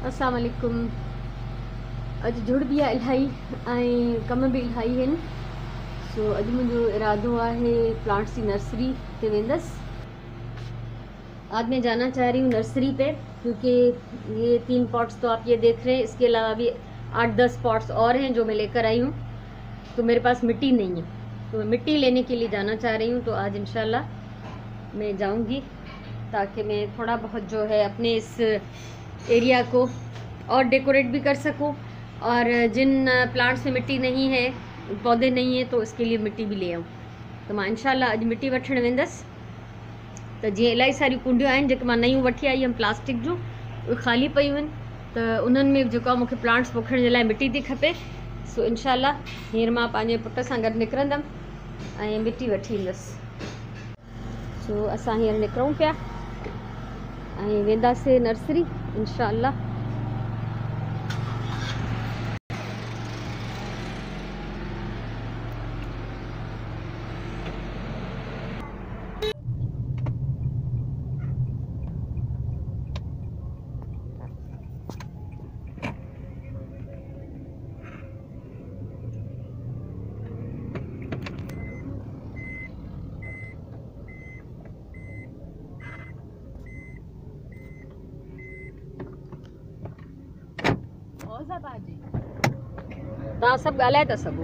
अस्सलाम वालेकुम। अज जुड़ भी इलाही ऐं कम भी इलाही आहिनि। सो अज मुझो इरादो है प्लांट्स की नर्सरी पे वेंदसि। आज मैं जाना चाह रही हूँ नर्सरी पे, क्योंकि ये 3 पॉट्स तो आप ये देख रहे हैं, इसके अलावा भी 8-10 पॉट्स और हैं जो मैं लेकर आई हूँ। तो मेरे पास मिट्टी नहीं है, तो मैं मिट्टी लेने के लिए जाना चाह रही हूँ। तो आज इंशाल्लाह मैं जाऊँगी, ताकि मैं थोड़ा बहुत जो है अपने इस एरिया को और डेकोरेट भी कर सकूँ, और जिन प्लांट्स में मिट्टी नहीं है, पौधे नहीं है, तो इसके लिए मिट्टी भी ले आऊँ। तो मैं इंशाल्लाह अॼु मिट्टी वठण वेंदसि। तो जी इलाही सारी कुंडियूं आहिनि जेके मां नयूं वठी आई हुअमि प्लास्टिक जूं, उहे ख़ाली पयूं आहिनि। त उन्हनि में जेको आहे मूंखे प्लांट्स पोखण जे लाइ मिट्टी थी खपे। सो इंशाल्लाह हींअर मां पंहिंजे पुट सां गॾु निकिरंदमि ऐं मिट्टी वठी ईंदसि। सो असां हींअर निकिरूं पिया ऐं वेंदासीं नर्सरी इंशाल्लाह। तव्हां सभु ॻाल्हाए था सघो,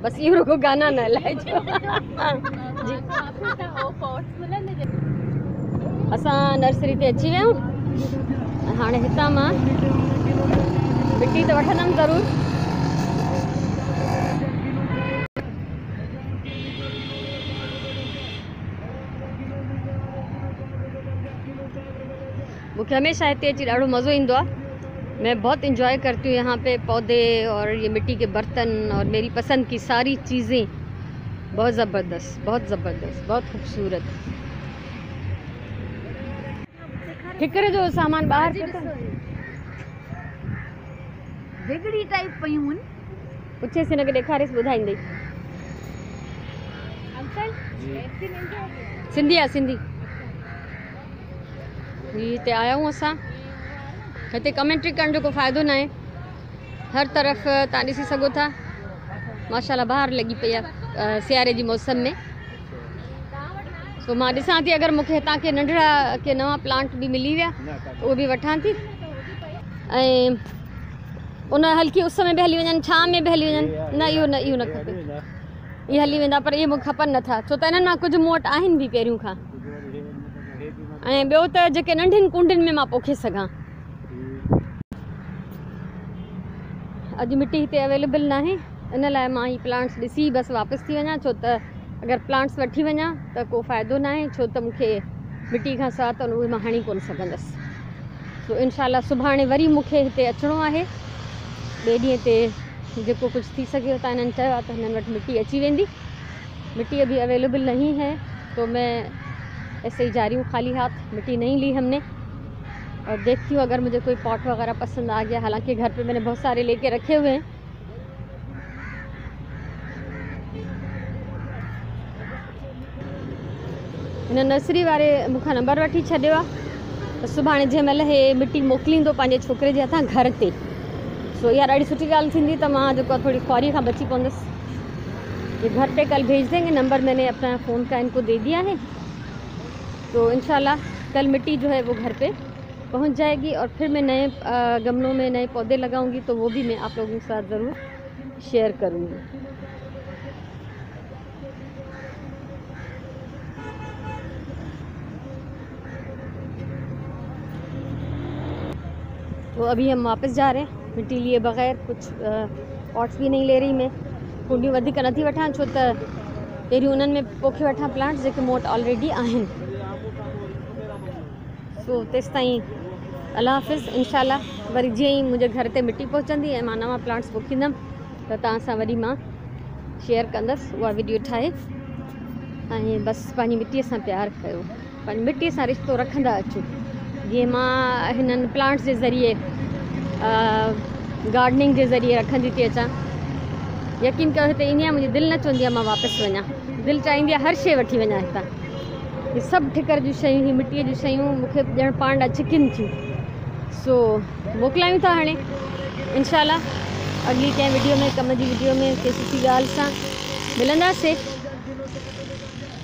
बस इहो रुगो गाना न हलाइजो। जी असां नर्सरी ते अची विया आहियूं। हाणे हितां मां मिट्टी त वठंदमि ज़रूरु। मूंखे हमेशह हिते अची ॾाढो मज़ो ईंदो आहे। मैं बहुत इंजॉय करती हूँ यहाँ पे पौधे और ये मिट्टी के बर्तन और मेरी पसंद की सारी चीज़ें। बहुत ज़बरदस्त, बहुत ज़बरदस्त, बहुत खूबसूरत। ठिकर जो सामान ॿाहिरि बिगड़ी टाइप पयूं पुछे से हिनखे ॾेखारेसि, ॿुधाईंदई। सिंधी आहे, सिंधी। हिते आया आहियूं असां। हिते कमेंट्री करण जो को फ़ाइदो न आहे। हर तरफ़ तव्हां ॾिसी सघो था माशाल्लाह बाहर लगी पई आहे सियारे जी मौसम में। सो मां ॾिसां थी अगरि मूंखे हितां के नंढड़ा के नवां प्लांट भी मिली विया उहो भी वठां थी। ऐं उन हल्की उस में भी हली वञनि, छांव में भी हली वञनि। न इहो न खपे, इहे हली वेंदा, पर इहे मूंखे खपनि नथा। छो त इन्हनि मां कुझु मूं वटि आहिनि भी पहिरियों खां। ऐं ॿियो त जेके नंढियुनि कुंडियुनि में मां पोखे सघां। अॼु मिट्टी हिते अवेलेबल न आहे, इन लाइ मां ही प्लांट्स ॾिसी बसि वापसि थी वञा। छो त अगरि प्लांट्स वठी वञा त को फ़ाइदो न आहे, छो त मूंखे मिट्टी खां सवाइ त उहे मां हणी कोन सघंदसि। सो इंशाल्लाह सुभाणे वरी मूंखे हिते अचिणो आहे। ॿिए ॾींहं ते जेको कुझु थी सघे हुतां हिननि चयो आहे त हिननि वटि मिट्टी अची वेंदी। मिट्टी अभी अवेलेबल नहीं है, तो मैं ऐसे ही जा रही हूँ खाली हाथ। मिट्टी नहीं ली हमने, और देखती हूँ अगर मुझे कोई पॉट वगैरह पसंद आ गया। हालांकि घर पे मैंने बहुत सारे लेके रखे हुए हैं। इन नर्सरी वारे मूंखां नंबर वठी छॾियो आहे त सुभाणे जंहिं महिल हे मिट्टी मोकिलींदो पंहिंजे छोकिरे जे हथां घर ते। सो इहा ॾाढी सुठी ॻाल्हि थींदी, त मां जेको थोड़ी ख्वारी खां बची पवंदसि। ये घर पे कल भेज देंगे, नंबर मैंने अपना फ़ोन का इनको दे दिया है। तो इंशाल्लाह कल मिट्टी जो है वो घर पे पहुंच जाएगी, और फिर मैं नए गमलों में नए पौधे लगाऊंगी, तो वो भी मैं आप लोगों के साथ ज़रूर शेयर करूंगी। तो अभी हम वापस जा रहे हैं मिट्टी लिए बग़ैर। कुछ पॉट्स भी नहीं ले रही मैं, कुंडियूं वधीक नथी वठां, छो त पहिरियों उन्हनि में पोखे वठां प्लांट्स जेके मूं वटि ऑलरेडी आहिनि। सो तेसिताईं अल्लाह हाफ़िज़। इंशाल्लाह वरी जीअं ई मुंहिंजे घर ते मिट्टी पहुचंदी ऐं मां नवां प्लांट्स पोखींदमि त तव्हां सां वरी मां शेयर कंदसि उहा वीडियो ठाहे। ऐं बसि पंहिंजी मिट्टीअ सां प्यार कयो, पंहिंजी मिट्टीअ सां रिश्तो रखंदा अचो। जीअं मां हिननि प्लांट्स जे ज़रिए गार्डनिंग जे ज़रिए रखंदी थी अचां। यकीन कयो हिते ईंदी आहियां, मुंहिंजी दिलि न चवंदी आहे मां वापसि वञा। दिलि चाहींदी आहे हर शइ वठी वञा हितां। ये सब ठिकर जी शयूं, ही मिट्टी जी शयूं मूंखे ॼण पाण ॾाढी छिकिन थियूं। सो मोकिलायूं था हाणे इंशाल्लाह अगली कंहिं वीडियो में कम जी वीडियो में कंहिं सुठी ॻाल्हि सां मिलंदासीं।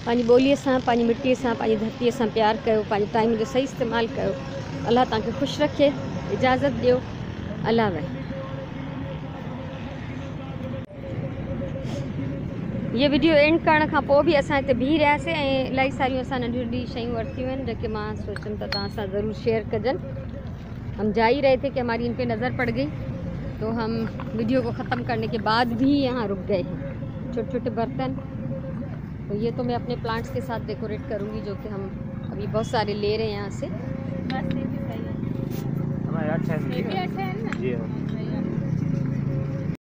पंहिंजी ॿोलीअ सां पंहिंजी मिट्टीअ सां पंहिंजी धरतीअ सां प्यार कयो, पंहिंजे टाइम जो सही इस्तेमालु कयो। अल्लाह तव्हांखे ख़ुशि रखे, इजाज़त ॾियो। अल्लाह वह। ये वीडियो एंड करण खां पोइ बि असां हिते बीह रहियासीं ऐं इलाही सारियूं असां नंढियूं नंढियूं शयूं वरितियूं आहिनि जेके मां सोचियमि त तव्हां सां ज़रूरु शेयर कजनि। हम जा ही रहे थे कि हमारी इन पे नज़र पड़ गई, तो हम वीडियो को ख़त्म करने के बाद भी यहाँ रुक गए हैं। छोटे छोटे बर्तन, तो ये तो मैं अपने प्लांट्स के साथ डेकोरेट करूँगी, जो कि हम अभी बहुत सारे ले रहे हैं यहाँ से। अच्छा है ना? जी हाँ।